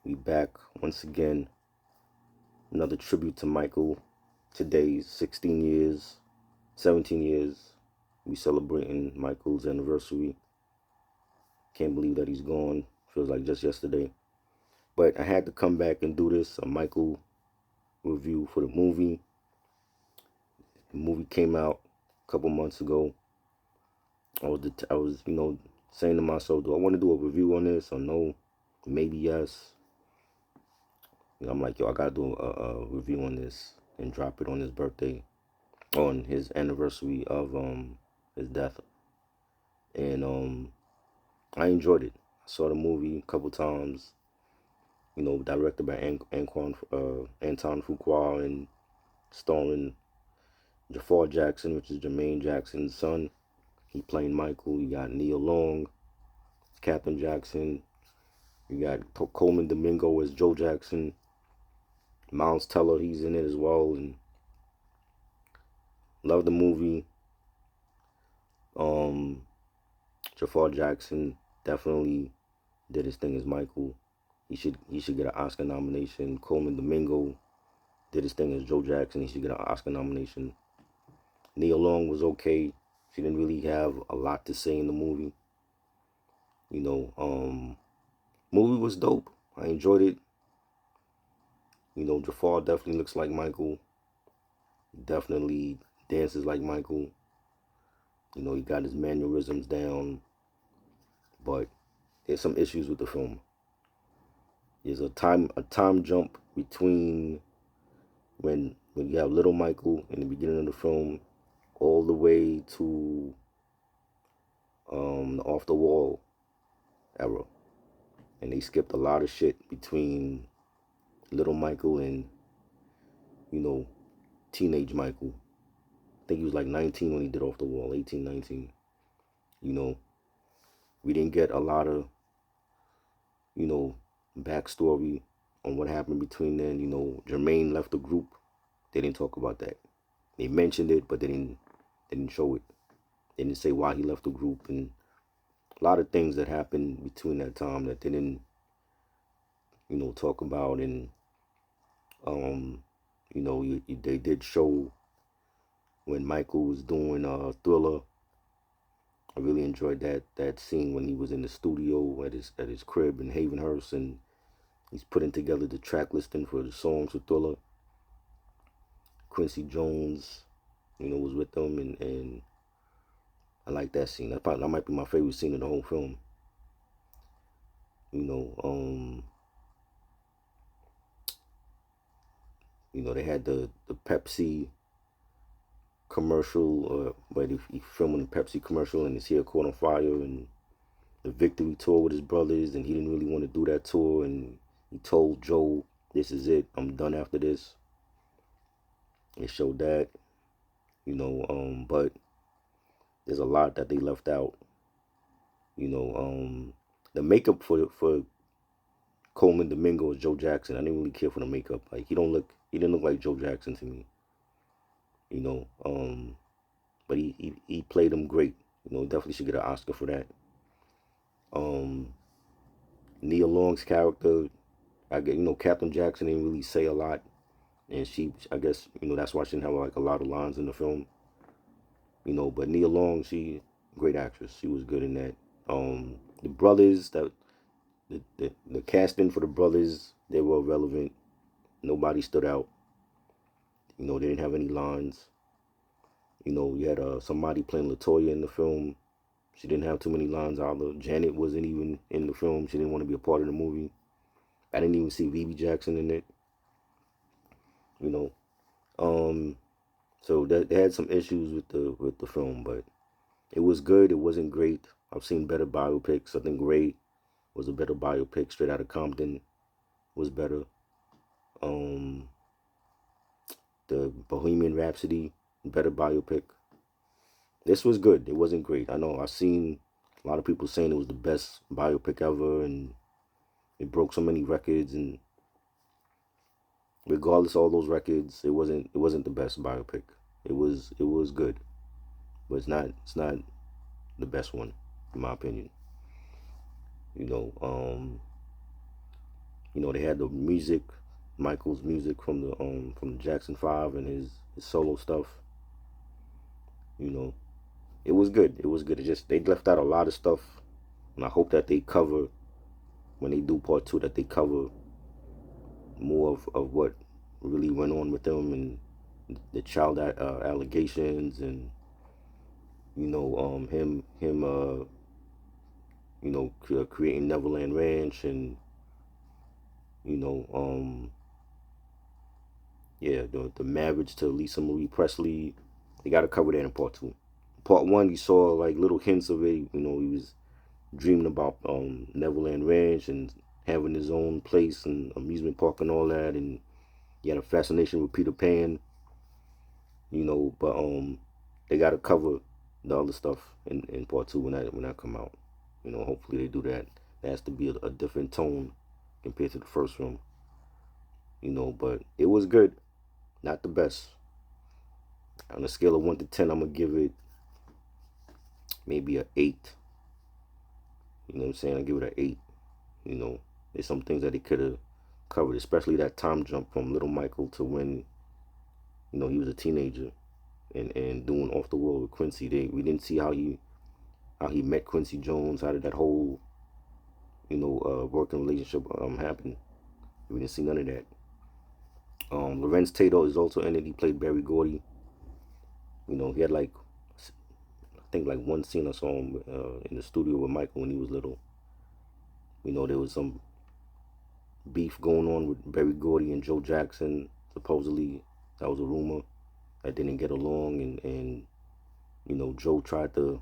We back once again. Another tribute to Michael. Today's 16 years, 17 years. We celebrating Michael's anniversary. Can't believe that he's gone. Feels like just yesterday. But I had to come back and do this, a Michael review for the movie. The movie came out a couple months ago. I was saying to myself, do I want to do a review on this or no? Maybe yes. I'm like, yo, I gotta do a review on this and drop it on his birthday, on his anniversary of his death. And I enjoyed it. I saw the movie a couple times. Directed by Antoine Fuqua and starring Jaafar Jackson, which is Jermaine Jackson's son. He playing Michael. You got Neil Long, Captain Jackson. You got Colman Domingo as Joe Jackson. Miles Teller, he's in it as well, and love the movie. Jaafar Jackson definitely did his thing as Michael. He should get an Oscar nomination. Colman Domingo did his thing as Joe Jackson. He should get an Oscar nomination. Nia Long was okay. She didn't really have a lot to say in the movie. Movie was dope. I enjoyed it. Jafar definitely looks like Michael. Definitely dances like Michael. He got his mannerisms down. But there's some issues with the film. There's a time jump between when you have little Michael in the beginning of the film all the way to the off the wall era. And they skipped a lot of shit between little Michael and, teenage Michael. I think he was like 19 when he did Off the Wall, 18, 19. We didn't get a lot of, backstory on what happened between then. Jermaine left the group. They didn't talk about that. They mentioned it, but they didn't show it. They didn't say why he left the group, and a lot of things that happened between that time that they didn't, talk about. And they did show when Michael was doing Thriller. I really enjoyed that scene when he was in the studio at his crib in Havenhurst, and he's putting together the track listing for the songs for Thriller. Quincy Jones, was with them, and I like that scene. That might be my favorite scene in the whole film. They had the Pepsi commercial, where he filming the Pepsi commercial and his hair caught on fire, and the victory tour with his brothers, and he didn't really want to do that tour, and he told Joe, "This is it. I'm done after this." It showed that, but there's a lot that they left out. The makeup for Colman Domingo is Joe Jackson. I didn't really care for the makeup. Like he didn't look like Joe Jackson to me. You know, um, but he played him great. Definitely should get an Oscar for that. Um, Nia Long's character, I get Captain Jackson didn't really say a lot, and I guess that's why she didn't have like a lot of lines in the film. But Nia Long, she great actress. She was good in that. The brothers the casting for the brothers, they were relevant. Nobody stood out. They didn't have any lines. You had somebody playing Latoya in the film. She didn't have too many lines either. Janet wasn't even in the film. She didn't want to be a part of the movie. I didn't even see Vivi Jackson in it. You know, um, so that they had some issues with the film, but it was good. It wasn't great. I've seen better biopics. I think Ray was a better biopic. Straight Outta Compton was better. Um, the Bohemian Rhapsody, better biopic. This was good. It wasn't great. I know I've seen a lot of people saying it was the best biopic ever, and it broke so many records. And regardless of all those records, it wasn't the best biopic. It was good, but it's not the best one in my opinion. You know, um, You know, they had the music, Michael's music from the Jackson 5 and his solo stuff. You know, it was good. It was good. It just they left out a lot of stuff, and I hope that they cover when they do part 2 that they cover more of what really went on with them and the child allegations and him creating Neverland Ranch and you know yeah the marriage to Lisa Marie Presley. They got to cover that in part 2. Part 1 you saw like little hints of it. You know, he was dreaming about Neverland Ranch and having his own place and amusement park and all that, and he had a fascination with Peter Pan. You know, but they got to cover the other stuff in part 2 when that come out. You know, hopefully they do that. There has to be a different tone compared to the first film. You know, but it was good, not the best. On a scale of 1 to 10, I'm gonna give it maybe a 8. You know what I'm saying? I give it an 8. You know, there's some things that they could have covered, especially that time jump from Little Michael to when he was a teenager and doing Off the Wall with Quincy. We didn't see how he met Quincy Jones. How did that whole working relationship happen? We didn't see none of that. Laurenz Tate is also in it. He played Barry Gordy. You know, he had I think like one scene I saw him in the studio with Michael when he was little. You know, there was some beef going on with Barry Gordy and Joe Jackson. Supposedly, that was a rumor. That didn't get along, and Joe tried to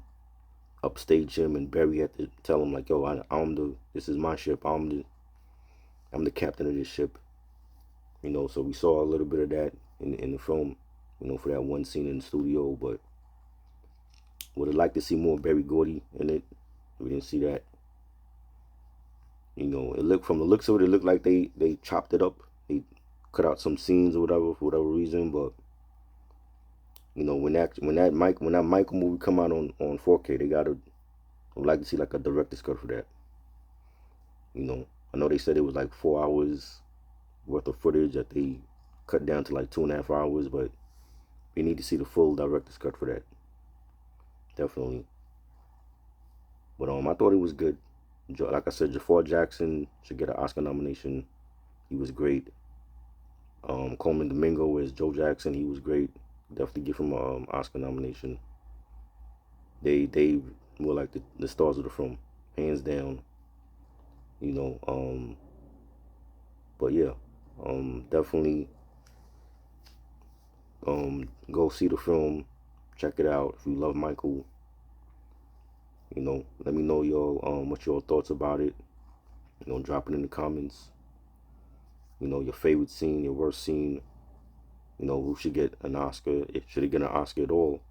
upstage him, and Barry had to tell him like, "Yo, this is my ship. I'm the captain of this ship." You know, so we saw a little bit of that in the film. You know, for that one scene in the studio, but would have liked to see more Barry Gordy in it. We didn't see that. You know, from the looks of it, it looked like they chopped it up. They cut out some scenes or whatever for whatever reason, but you know, when that Michael movie come out on 4K, I would like to see like a director's cut for that. You know, I know they said it was like 4 hours worth of footage that they cut down to like 2.5 hours, but we need to see the full director's cut for that. Definitely. But I thought it was good. Like I said, Jaafar Jackson should get an Oscar nomination. He was great. Colman Domingo as Joe Jackson. He was great. Definitely give him an Oscar nomination. They were like the stars of the film, hands down. You know, but yeah, definitely go see the film, check it out if you love Michael. You know, let me know what your thoughts about it. You know, drop it in the comments. You know, your favorite scene, your worst scene. You know, who should get an Oscar? Should it get an Oscar at all?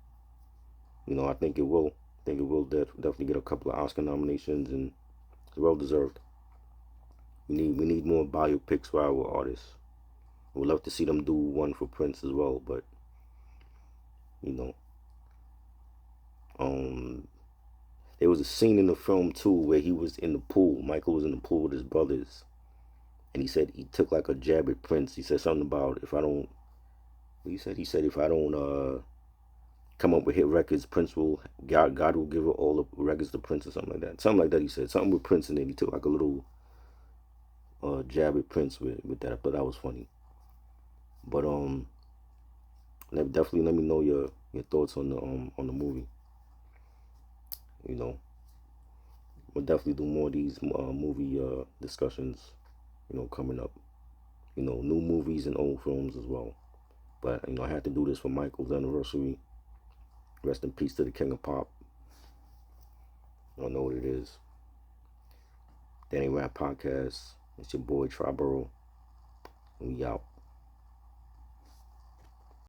You know, I think it will. I think it will definitely get a couple of Oscar nominations, and it's well deserved. We need more biopics for our artists. We'd love to see them do one for Prince as well, but you know, there was a scene in the film too where he was in the pool. Michael was in the pool with his brothers, and he said he took like a jab at Prince. He said something about if I don't. He said if I don't come up with hit records, Prince will God will give all the records to Prince or something like that. Something like that. He said something with Prince, and then he took like a little jab at Prince with that. I thought that was funny. But definitely let me know your thoughts on the movie. You know, we'll definitely do more of these movie discussions. You know, coming up. You know, new movies and old films as well. But you know, I had to do this for Michael's anniversary. Rest in peace to the King of Pop. I don't know what it is. Danny Rap Podcast. It's your boy Triborough. We out.